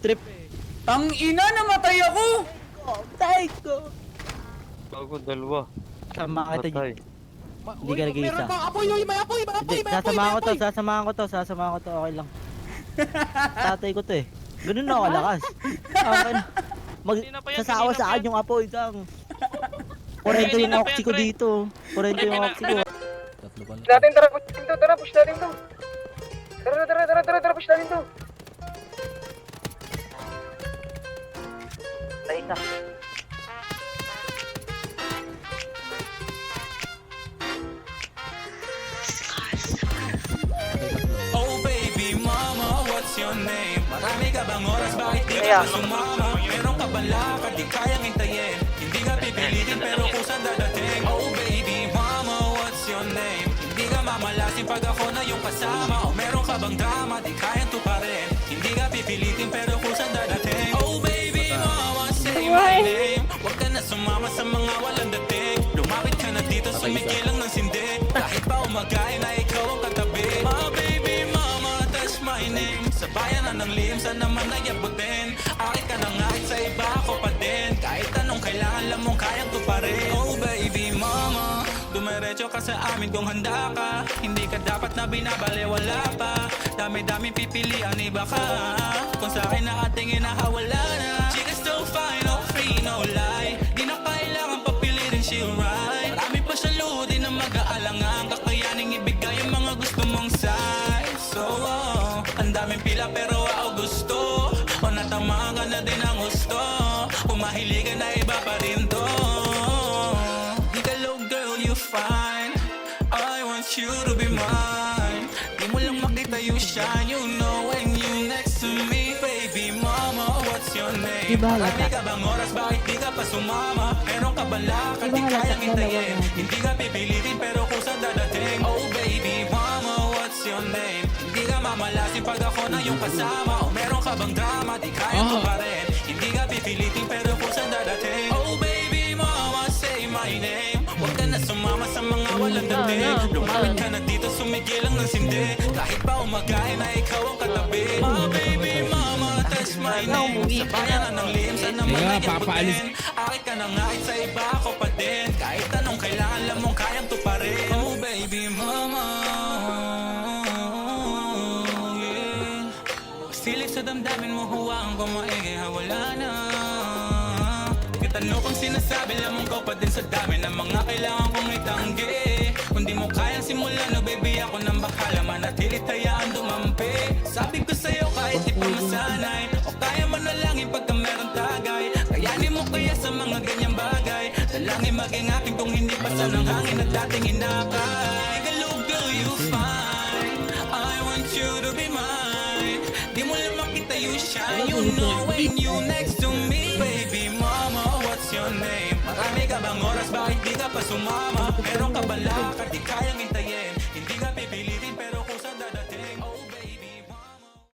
trip eh. Tang ina, namatay ako! Tay ko! Bago, dalawa. Sama kita, Patay. Hindi ka nag-iisa. Meron mga apoy, may apoy, may apoy, Hindi, may apoy, sasamahan may ko to, apoy. sasamahan ko to, okay lang. Tatay ko to eh. Ganun na ako lakas. Okay na. Sasawa sa akin yung apoy, gang. 40 yung oxy ko dito. 40 yung oxy ko. Natin, tara, push natin to, tara, push natin to. Tara, push natin to. Isa. Oh baby mama, what's your name? Marami ka bang oras, bakit di ka pa sumama? Meron ka bang lakad, di kayang hintayin? Hindi ka pipilitin pero kusan dadating. Oh baby mama, what's your name? Hindi ka mamalasin pag ako na yung kasama. O meron ka bang drama, di kayang tuparin? Hindi ka pipilitin pero kusan dadating. Oh baby mama, say my name. Huwag ka na sumama sa mga walang dating. Lumapit ka na dito, sumigil lang ng sindi. Kahit pa umagain na ikaw ang katabi. My baby mama, that's my name. Sa bayan na ng lihim, saan naman nayabutin? Akit ka na ngahit sa iba ako pa din. Kahit anong kailangan lang mong kayang tuparin. Oh baby mama, dumiretso ka sa amin kung handa ka. Hindi ka dapat na binabaliwala pa. Dami-daming pipilian, iba ka. Kung sa akin nakatingin na hawala na. Chicas so fine, no free, no lie. Di na kailangan papilirin, she right. Marami pa siyang luhodi na mag-aalangan. Kakayaning ibigay ang mga gusto mong size. So ang daming pila pero ako gusto. O natamaan ka na din ang gusto. Kung mahiligan na iba pa rin to. Hello girl, you fine. I want you to be mine. Di mo lang makita you shine. You know when you next to me. Baby mama, what's your name? Marami ka bang oras, bakit di ka pa sumama? Meron ka bang lakad, di kayang hintayin? Hindi ka pipilitin pero kusan dadating. Oh baby mama, what's your name? Hindi ka mamalasin pag ako na yung kasama. O meron ka bang drama, di kayang tuparin? Hindi ka pipilitin pero kusan dadating. Oh baby mama, say my name. Huwag ka na sumama sa mga walang dating. Lumapit ka na dito, sumigil lang ng sindi. Kahit pa umagain na ikaw ang katabi. My baby mama, that's my name. Sa bayan na ng lihim, saan naman nayabutin? Akit ka na ngahit sa iba ako pa din. Kahit anong kailangan lang mong kayang tuparin. Oh baby mama, yeah. Silip sa damdamin mo, huwaan ko maigi, wala na. Tanong kung sinasabi lamang ko pa din sa dami ng mga kailangan kong itanggi. Kung di mo kayang simulan, no baby ako nang bahala. Manatilit hayaan dumampi. Sabi ko sa'yo kahit di pa masanay, o kaya mo na lang pagka meron tagay. Kayanin mo kaya sa mga ganyang bagay. Dalangin maging akin kung hindi basa ng hangin at dating inakay. Hello girl, you fine. I want you to be mine. Di mo lang makita you shine. You know when you next to me. Baby mama, what's your name? Marami ka bang oras, bakit di ka pa sumama?